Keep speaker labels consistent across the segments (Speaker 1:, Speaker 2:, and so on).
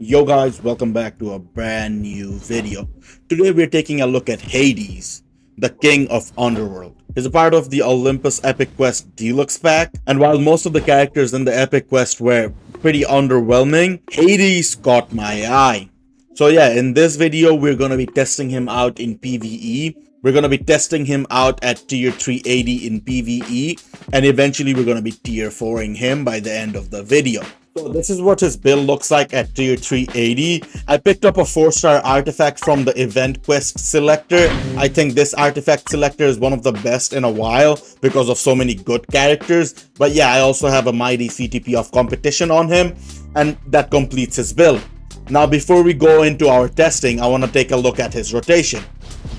Speaker 1: Yo guys, welcome back to a brand new video. Today we're taking a look at Hades, the king of Underworld. He's a part of the Olympus Epic Quest Deluxe pack, and while most of the characters in the Epic Quest were pretty underwhelming, Hades caught my eye. So yeah, in this video we're gonna be testing him out in PvE. We're gonna be testing him out at tier 380 in PvE, and eventually we're gonna be tier 4ing him by the end of the video. So this is what his build looks like at tier 380. I picked up a 4-star artifact from the event quest selector. I think this artifact selector is one of the best in a while because of so many good characters. But yeah, I also have a mighty CTP of competition on him, and that completes his build. Now before we go into our testing, I want to take a look at his rotation.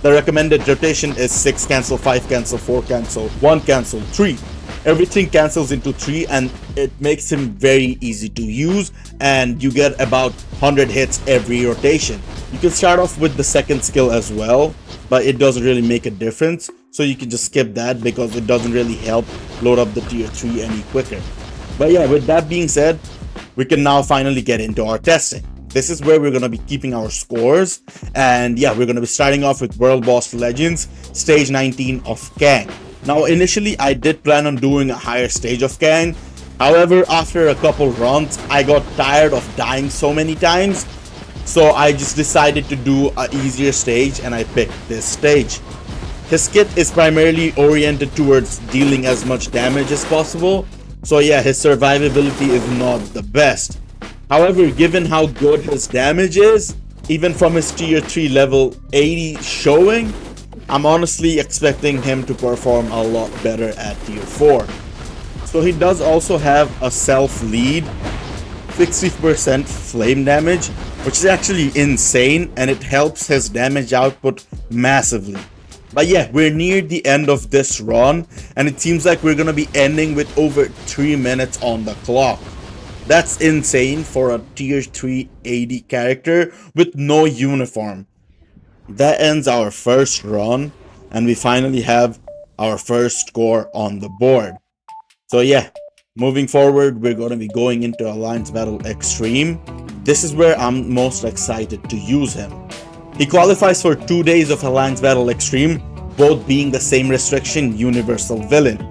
Speaker 1: The recommended rotation is 6 cancel, 5 cancel, 4 cancel, 1 cancel, 3. Everything cancels into 3 and it makes him very easy to use, and you get about 100 hits every rotation. You can start off with the second skill as well, but it doesn't really make a difference, so you can just skip that because it doesn't really help load up the tier 3 any quicker. But yeah, with that being said, we can now finally get into our testing. This is where we're going to be keeping our scores, and yeah, we're going to be starting off with World Boss Legends, stage 19 of Kang. Now initially I did plan on doing a higher stage of Kang, however after a couple runs I got tired of dying so many times, so I just decided to do an easier stage and I picked this stage. His kit is primarily oriented towards dealing as much damage as possible, so yeah, his survivability is not the best. However, given how good his damage is, even from his tier 3 level 80 showing, I'm honestly expecting him to perform a lot better at tier 4. So he does also have a self-lead 60% flame damage, which is actually insane, and it helps his damage output massively. But yeah, we're near the end of this run, and it seems like we're gonna be ending with over 3 minutes on the clock. That's insane for a tier 380 character with no uniform. That ends our first run, and we finally have our first score on the board. So yeah, moving forward, we're going to be going into Alliance Battle Extreme. This is where I'm most excited to use him. He qualifies for 2 days of Alliance Battle Extreme, both being the same restriction Universal Villain.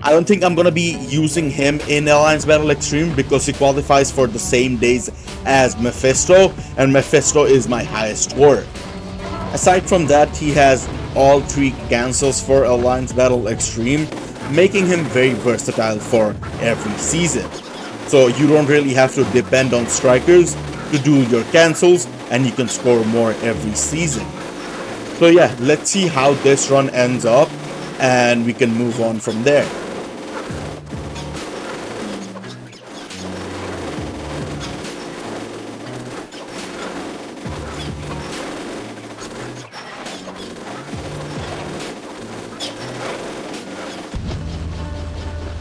Speaker 1: I don't think I'm going to be using him in Alliance Battle Extreme because he qualifies for the same days as Mephisto, and Mephisto is my highest scorer. Aside from that, he has all 3 cancels for Alliance Battle Extreme, making him very versatile for every season. So you don't really have to depend on strikers to do your cancels, and you can score more every season. So yeah, let's see how this run ends up, and we can move on from there.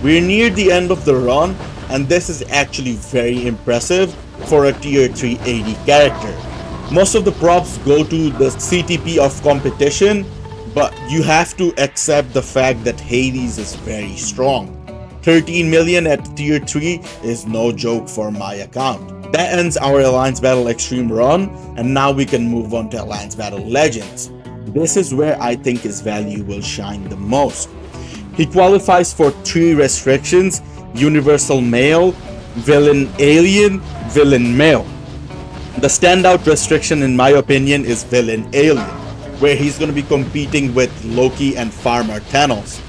Speaker 1: We're near the end of the run, and this is actually very impressive for a tier 380 character. Most of the props go to the CTP of competition, but you have to accept the fact that Hades is very strong. 13 million at tier 3 is no joke for my account. That ends our Alliance Battle Extreme run, and now we can move on to Alliance Battle Legends. This is where I think his value will shine the most. He qualifies for 3 restrictions: Universal Male, Villain Alien, Villain Male. The standout restriction in my opinion is Villain Alien, where he's going to be competing with Loki and Farmer Thanos.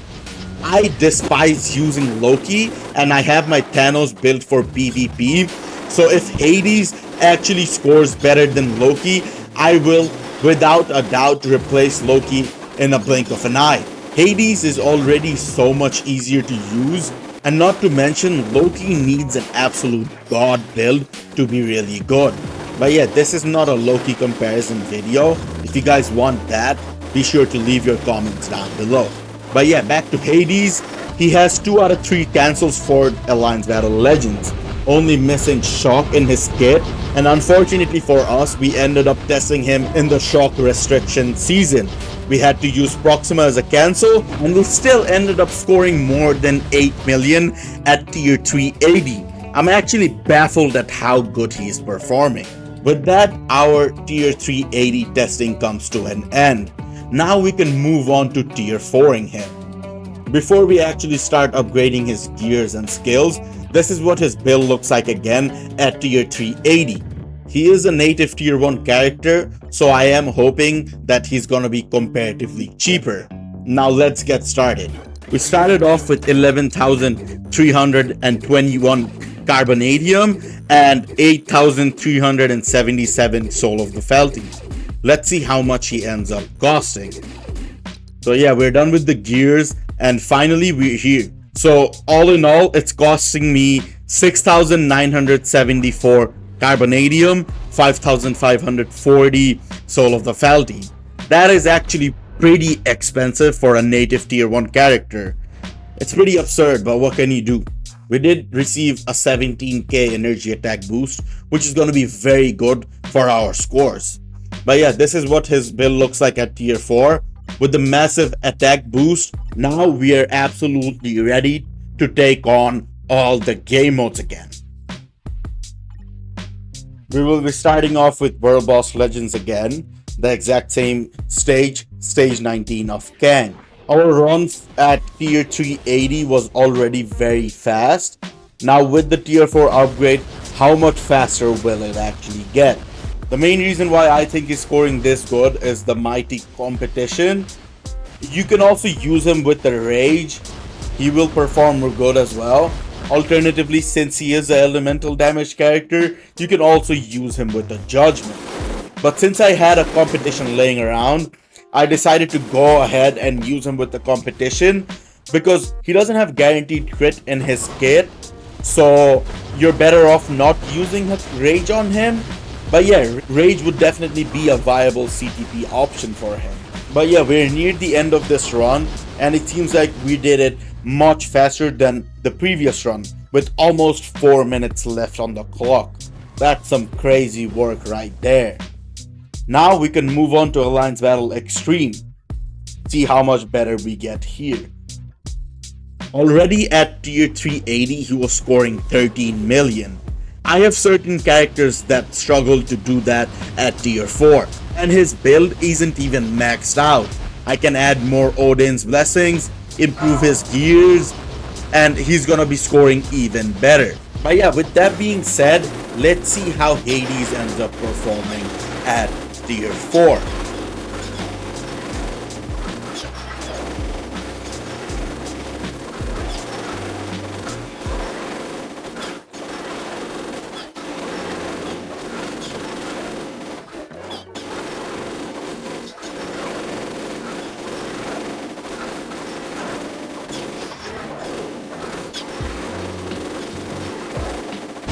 Speaker 1: I despise using Loki, and I have my Thanos built for PvP, so if Hades actually scores better than Loki, I will without a doubt replace Loki in a blink of an eye. Hades is already so much easier to use, and not to mention Loki needs an absolute god build to be really good. But yeah, this is not a Loki comparison video. If you guys want that, be sure to leave your comments down below. But yeah, back to Hades. He has 2 out of 3 cancels for Alliance Battle Legends, only missing Shock in his kit, and unfortunately for us, we ended up testing him in the Shock restriction season. We had to use Proxima as a cancel, and we still ended up scoring more than 8 million at tier 380. I'm actually baffled at how good he is performing. With that, our Tier 380 testing comes to an end. Now we can move on to Tier 4ing him. Before we actually start upgrading his gears and skills, this is what his build looks like again at Tier 380. He is a native Tier 1 character, so I am hoping that he's gonna be comparatively cheaper. Now let's get started. We started off with 11,321 carbonadium and 8,377 soul of the felty. Let's see how much he ends up costing. So yeah, we're done with the gears and finally we're here. So all in all, it's costing me 6,974 carbonadium, 5,540 soul of the felty. That is actually pretty expensive for a native Tier 1 character. It's pretty absurd, but what can you do? We did receive a 17k energy attack boost, which is going to be very good for our scores. But yeah, this is what his build looks like at Tier 4. With the massive attack boost, now we are absolutely ready to take on all the game modes again. We will be starting off with World Boss Legends again, the exact same stage, stage 19 of Kang. Our run at Tier 380 was already very fast. Now with the Tier 4 upgrade, how much faster will it actually get? The main reason why I think he's scoring this good is the mighty competition. You can also use him with the rage. He will perform good as well. Alternatively, since he is an elemental damage character, you can also use him with the judgment. But since I had a competition laying around, I decided to go ahead and use him with the competition because he doesn't have guaranteed crit in his kit. So you're better off not using rage on him. But yeah, rage would definitely be a viable CTP option for him. But yeah, we're near the end of this run and it seems like we did it much faster than the previous run with almost 4 minutes left on the clock. That's some crazy work right there. Now we can move on to Alliance Battle Extreme. See how much better we get here. Already at Tier 380, he was scoring 13 million. I have certain characters that struggle to do that at Tier 4, and his build isn't even maxed out. I can add more Odin's blessings, improve his gears, and he's gonna be scoring even better. But yeah, with that being said, let's see how Hades ends up performing at Tier 4.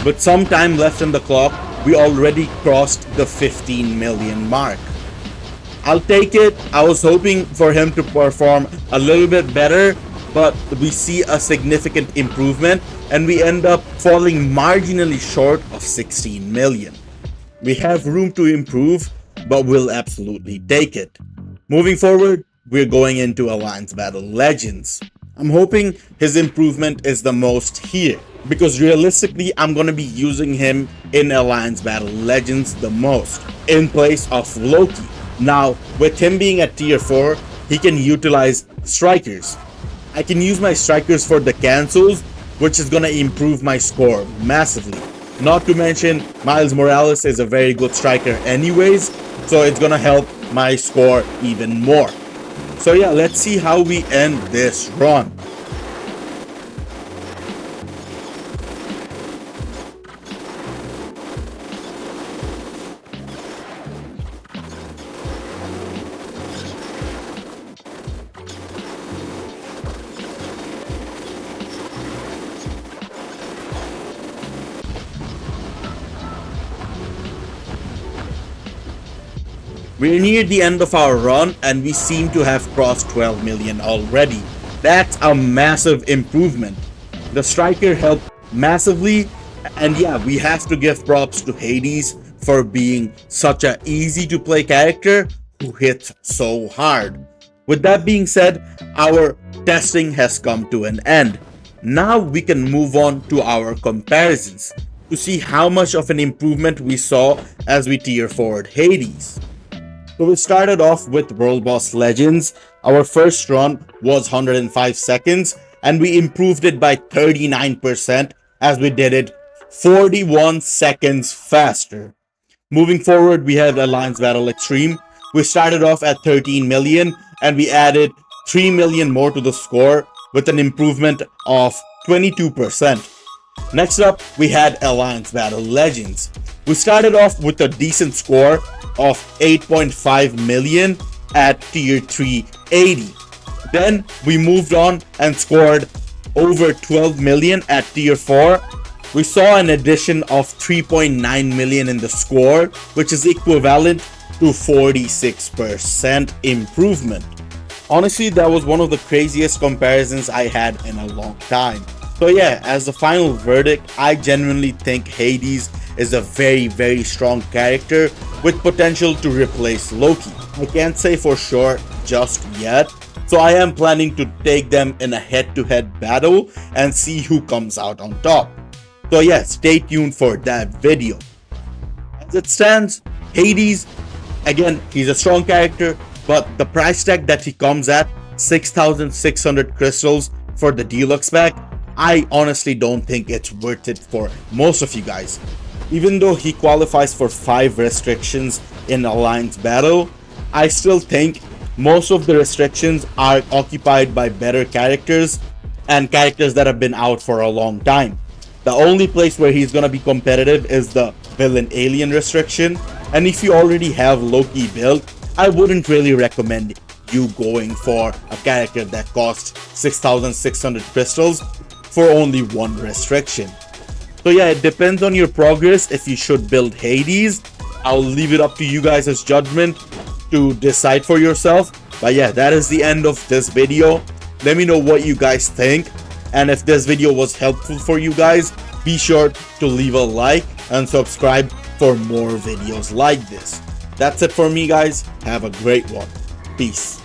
Speaker 1: With some time left on the clock, we already crossed the 15 million mark. I'll take it. I was hoping for him to perform a little bit better, but we see a significant improvement and we end up falling marginally short of 16 million. We have room to improve, but we'll absolutely take it. Moving forward, we're going into Alliance Battle Legends. I'm hoping his improvement is the most here, because realistically I'm gonna be using him in Alliance Battle Legends the most, in place of Loki. Now, with him being at Tier 4, he can utilize strikers. I can use my strikers for the cancels, which is gonna improve my score massively. Not to mention, Miles Morales is a very good striker anyways, so it's gonna help my score even more. So yeah, let's see how we end this run. We're near the end of our run and we seem to have crossed 12 million already. That's a massive improvement. The striker helped massively, and yeah, we have to give props to Hades for being such an easy to play character who hits so hard. With that being said, our testing has come to an end. Now we can move on to our comparisons to see how much of an improvement we saw as we tier forward Hades. So we started off with World Boss Legends. Our first run was 105 seconds and we improved it by 39% as we did it 41 seconds faster. Moving forward, we have Alliance Battle Extreme. We started off at 13 million and we added 3 million more to the score with an improvement of 22%. Next up, we had Alliance Battle Legends. We started off with a decent score of 8.5 million at tier 3 80. Then we moved on and scored over 12 million at tier 4. We saw an addition of 3.9 million in the score, which is equivalent to 46% improvement. Honestly, that was one of the craziest comparisons I had in a long time. So yeah, as the final verdict, I genuinely think Hades is a very strong character with potential to replace Loki. I can't say for sure just yet, so I am planning to take them in a head-to-head battle and see who comes out on top. So yeah, stay tuned for that video. As it stands, Hades, again, he's a strong character, but the price tag that he comes at, 6,600 crystals for the deluxe pack, I honestly don't think it's worth it for most of you guys. Even though he qualifies for 5 restrictions in Alliance Battle, I still think most of the restrictions are occupied by better characters and characters that have been out for a long time. The only place where he's gonna be competitive is the villain alien restriction, and if you already have Loki built, I wouldn't really recommend you going for a character that costs 6,600 crystals for only one restriction. So yeah, it depends on your progress if you should build Hades. I'll leave it up to you guys as judgment to decide for yourself. But yeah, that is the end of this video. Let me know what you guys think, and if this video was helpful for you guys, be sure to leave a like and subscribe for more videos like this. That's it for me, guys. Have a great one. Peace.